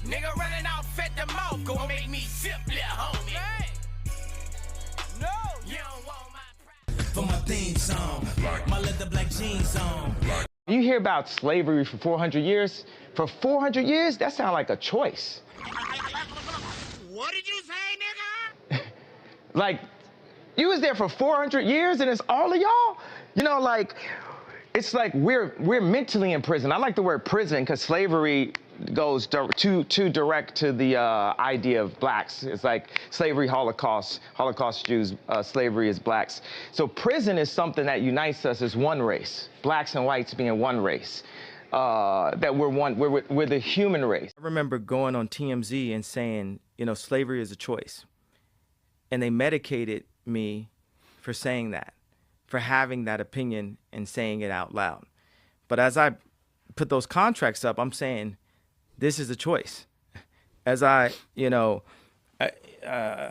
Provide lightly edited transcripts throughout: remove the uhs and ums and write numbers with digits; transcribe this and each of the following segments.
Nigga running out fed the mouth, gon' make me zip, little homie. Hey. No, you don't want my pride. For my theme song, my leather black jeans on. You hear about slavery for 400 years? For 400 years, that sounds like a choice. What did you say, nigga? Like, you was there for 400 years and it's all of y'all? You know, like, it's like we're mentally in prison. I like the word prison because slavery goes too direct to the idea of blacks. It's like slavery, Holocaust Jews, slavery is blacks. So prison is something that unites us as one race, blacks and whites being one race. That we're the human race. I remember going on TMZ and saying, you know, slavery is a choice. And they medicated me for saying that, for having that opinion and saying it out loud. But as I put those contracts up, I'm saying, this is a choice. As I, you know...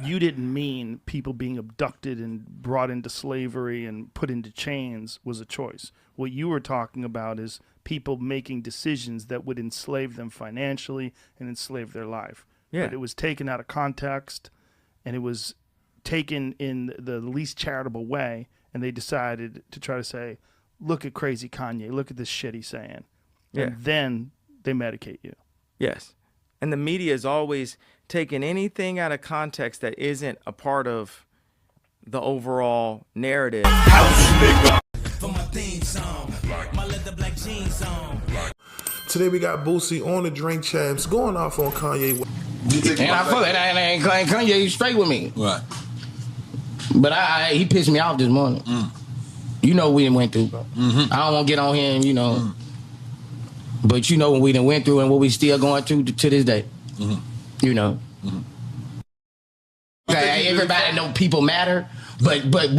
you didn't mean people being abducted and brought into slavery and put into chains was a choice. What you were talking about is people making decisions that would enslave them financially and enslave their life. Yeah. But it was taken out of context, and it was taken in the least charitable way, and they decided to try to say, look at crazy Kanye, look at this shit he's saying. Yeah. And then they medicate you. Yes. And the media is always taking anything out of context that isn't a part of the overall narrative. For my theme song, my leather black jeans on. Today we got Boosie on the Drink Champs going off on Kanye. And I feel that ain't Kanye straight with me. Right. But he pissed me off this morning. You know we done went through. I don't want to get on here and, you know. But you know what we done went through and what we still going through to this day. You know. Okay, everybody know people matter, but that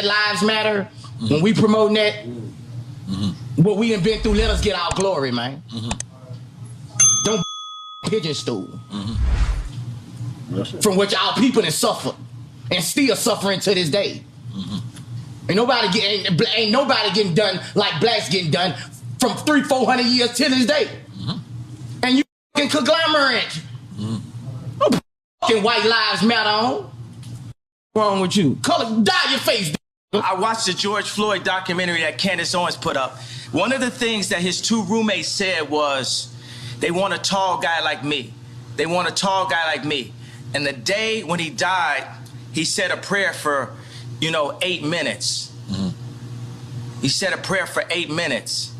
lives matter. When we promoting that, what we done been through, let us get our glory, man. Don't pigeon stool. From which our people done suffered and still suffering to this day. Ain't nobody getting done like blacks getting done from 300-400 years to this day. And you fucking conglomerate. No fucking white lives matter on. What's wrong with you? Color, dye your face. I watched the George Floyd documentary that Candace Owens put up. One of the things that his two roommates said was, they want a tall guy like me. They want a tall guy like me. And the day when he died, he said a prayer for, 8 minutes. He said a prayer for 8 minutes.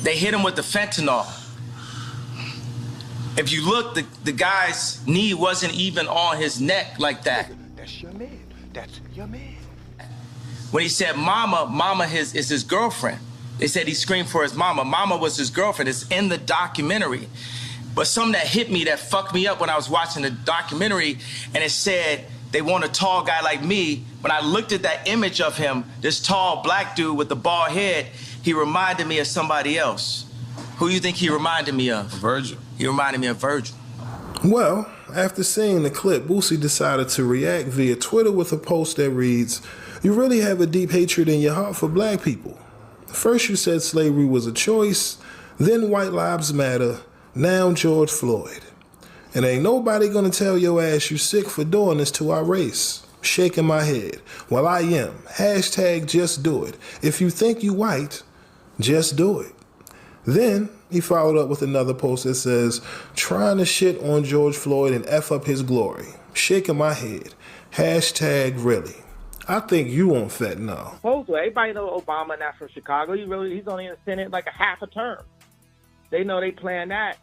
They hit him with the fentanyl. If you look, the guy's knee wasn't even on his neck like that. That's your man. That's your man. When he said mama is his girlfriend. They said he screamed for his mama. Mama was his girlfriend. It's in the documentary. But something that hit me, that fucked me up when I was watching the documentary, and it said, they want a tall guy like me. When I looked at that image of him, this tall black dude with the bald head, he reminded me of somebody else. Who you think he reminded me of? Virgil. He reminded me of Virgil. Well, after seeing the clip, Boosie decided to react via Twitter with a post that reads, "You really have a deep hatred in your heart for black people. First you said slavery was a choice, then white lives matter, now George Floyd. And ain't nobody gonna tell your ass you sick for doing this to our race." Shaking my head. Well, I am. Hashtag just do it. If you think you white, just do it. Then he followed up with another post that says, "Trying to shit on George Floyd and F up his glory. Shaking my head. Hashtag really. I think you on fentanyl." Everybody knows Obama not from Chicago. He's only in the Senate like a half a term. They know they plan that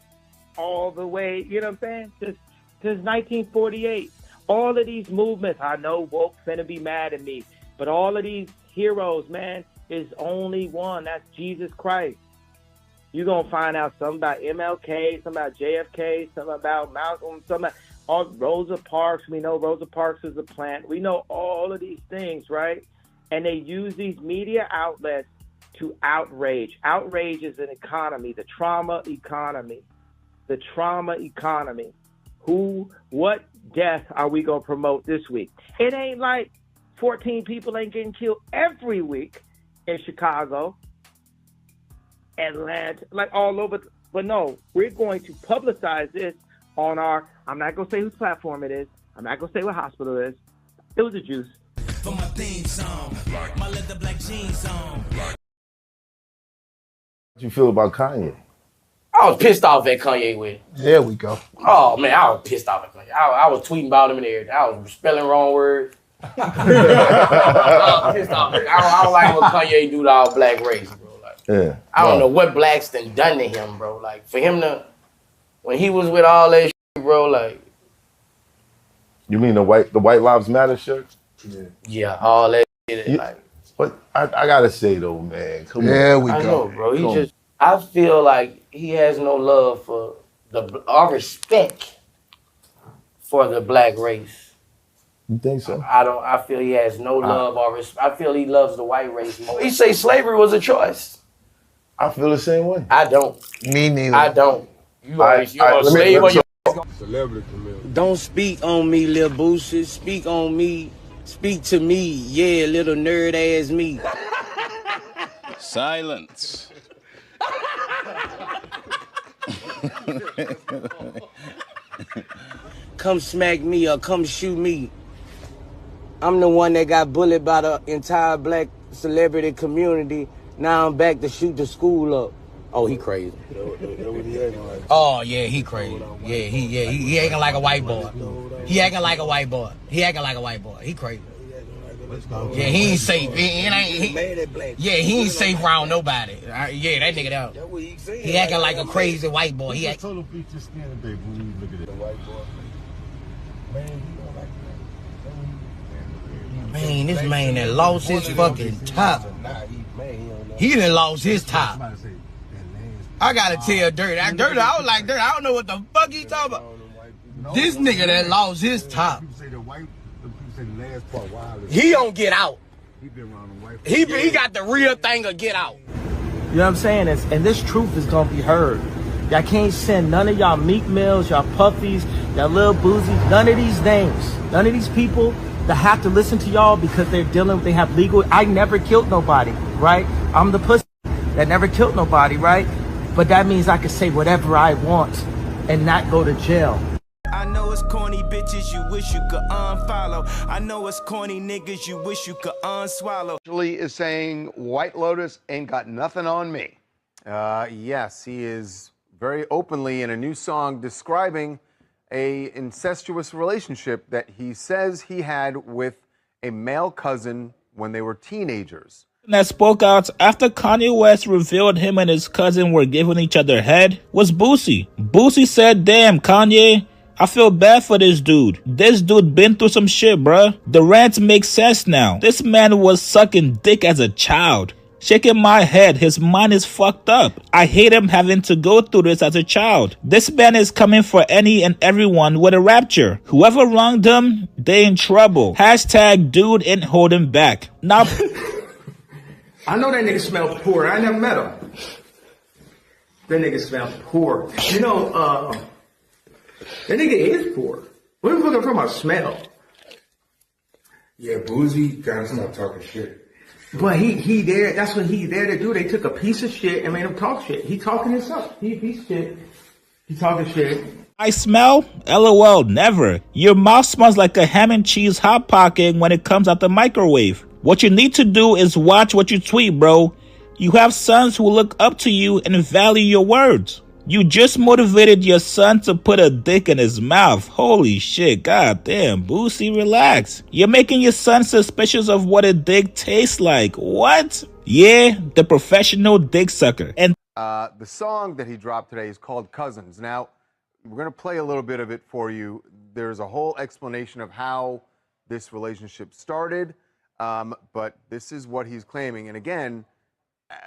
all the way, you know what I'm saying? Since 1948. All of these movements, I know woke finna be mad at me, but all of these heroes, man, is only one. That's Jesus Christ. You're going to find out something about MLK, something about JFK, something about Malcolm, something about Rosa Parks. We know Rosa Parks is a plant. We know all of these things, right? And they use these media outlets to outrage. Outrage is an economy, the trauma economy. The trauma economy. What death are we going to promote this week? It ain't like 14 people ain't getting killed every week in Chicago, Atlanta, like all over. But no, we're going to publicize this on our, I'm not going to say whose platform it is. I'm not going to say what hospital it is. It was a juice. For my theme song, my leather black jeans on. What you feel about Kanye? I was pissed off at Kanye West. There we go. Oh man, I was pissed off at Kanye. I was tweeting about him and everything. I was spelling wrong words. I was pissed off. I don't like what Kanye do to our black race, bro. Like, Yeah. I don't know what blacks done to him, bro. Like for him to, when he was with all that shit, bro, like. You mean the White Lives Matter shirt? Yeah, all that shit. Like, but I gotta say though, man, come on. There we go. I know, bro. I feel like he has no love for or respect for the black race. You think so? I feel he has no love or respect. I feel he loves the white race more. He say slavery was a choice. I feel the same way. I don't. Me neither. I don't. You are a slave or Celebrity community. Don't speak on me, Lil Boosie. Speak on me. Speak to me. Yeah, little nerd ass me. Silence. Come smack me or come shoot me. I'm the one that got bullied by the entire black celebrity community. Now I'm back to shoot the school up. Oh, he crazy. Oh yeah, he crazy. He acting like a white boy. He acting like a white boy. He crazy. Yeah, he ain't safe. He ain't safe around nobody. Yeah, that nigga down. He acting like a crazy white boy. He act. Man, this man that lost his fucking top. He done lost his top. I gotta tell Dirt. I was like, Dirt, I don't know what the fuck he talking about. This nigga that lost his top. He don't get out. He got the real thing of get out. You know what I'm saying? And this truth is gonna be heard. Y'all can't send none of y'all Meek Mills, y'all Puffies, y'all Lil Boosie, none of these names, none of these people that have to listen to y'all because they have legal. I never killed nobody, right? I'm the pussy that never killed nobody, right? But that means I can say whatever I want and not go to jail. I know it's corny bitches you wish you could unfollow. I know it's corny niggas you wish you could unswallow. Actually is saying White Lotus ain't got nothing on me. Yes, he is very openly in a new song describing a incestuous relationship that he says he had with a male cousin when they were teenagers. That spoke out after Kanye West revealed him and his cousin were giving each other head was Boosie. Boosie said, "Damn, Kanye, I feel bad for this dude. This dude been through some shit, bruh. The rant makes sense now. This man was sucking dick as a child. Shaking my head, his mind is fucked up. I hate him having to go through this as a child. This man is coming for any and everyone with a rapture. Whoever wronged him, they in trouble. Hashtag dude ain't holding back." Now, I know that nigga smell poor. I never met him. That nigga smell poor. You know, that nigga is poor. What the fuck I'm talking about smell? Yeah, Boosie got him not talking shit. But he there, that's what he there to do. They took a piece of shit and made him talk shit. He talking himself. He a piece of shit. He talking shit. I smell? LOL, never. Your mouth smells like a ham and cheese hot pocket when it comes out the microwave. What you need to do is watch what you tweet, bro. You have sons who look up to you and value your words. You just motivated your son to put a dick in his mouth. Holy shit, goddamn, Boosie, relax. You're making your son suspicious of what a dick tastes like. What? Yeah, the professional dick sucker. And the song that he dropped today is called Cousins. Now, we're going to play a little bit of it for you. There's a whole explanation of how this relationship started, but this is what he's claiming. And again,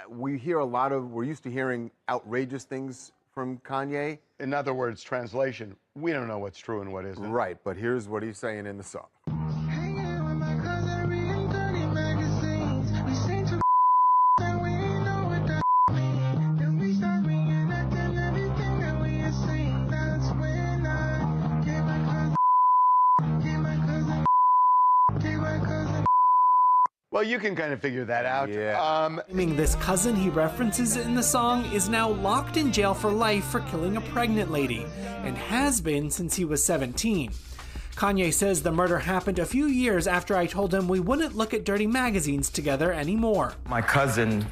we're used to hearing outrageous things from Kanye. In other words, translation, we don't know what's true and what isn't. Right, but here's what he's saying in the song. Well, you can kind of figure that out. Yeah. This cousin he references in the song is now locked in jail for life for killing a pregnant lady, and has been since he was 17. Kanye says the murder happened a few years after I told him we wouldn't look at dirty magazines together anymore. My cousin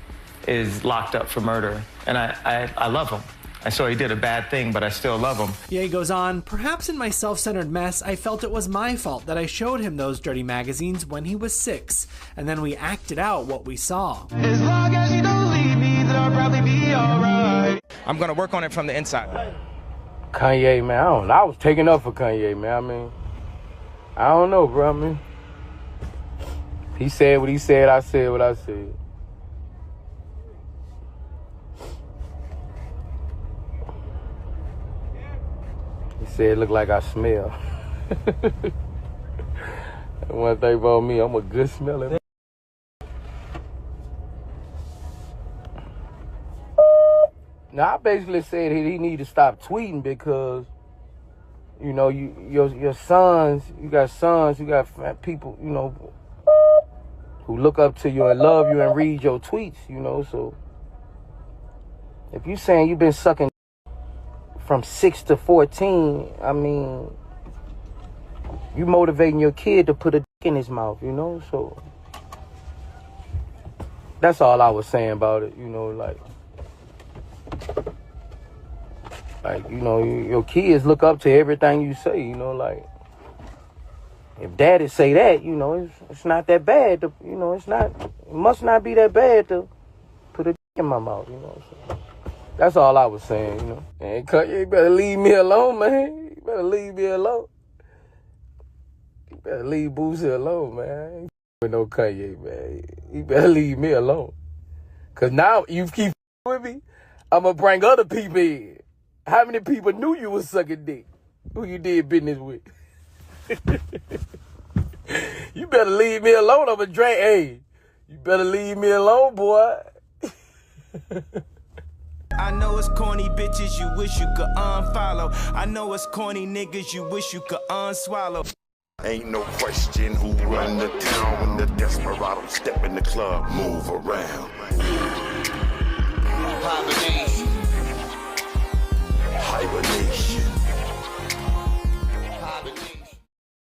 is locked up for murder, and I love him. I saw he did a bad thing, but I still love him. Ye goes on, perhaps in my self-centered mess, I felt it was my fault that I showed him those dirty magazines when he was 6, and then we acted out what we saw. As long as you don't leave me, then I'll probably be alright. I'm gonna work on it from the inside. Kanye, man, I was taking up for Kanye, man. I don't know, bro. He said what he said, I said what I said. He said it looked like I smell. One thing about me, I'm a good smeller. Now, I basically said he need to stop tweeting because, you know, your sons, you got people, you know, who look up to you and love you and read your tweets, you know, so if you saying you've been sucking from 6 to 14, I mean, you motivating your kid to put a dick in his mouth, you know, so that's all I was saying about it, you know, like, you know, your kids look up to everything you say, you know, like, if daddy say that, you know, it's not that bad, to, you know, it must not be that bad to put a dick in my mouth, you know, so that's all I was saying, you know. And you better leave me alone, man. You better leave me alone. You better leave Boosie alone, man. With no Kanye, man. You better leave me alone. Cause now you keep with me, I'm gonna bring other people in. How many people knew you was sucking dick? Who you did business with? You better leave me alone. I'm a drink. Hey, you better leave me alone, boy. I know it's corny bitches you wish you could unfollow. I know it's corny niggas you wish you could unswallow. Ain't no question who run the town when the desperado step in the club, move around. Hibernation.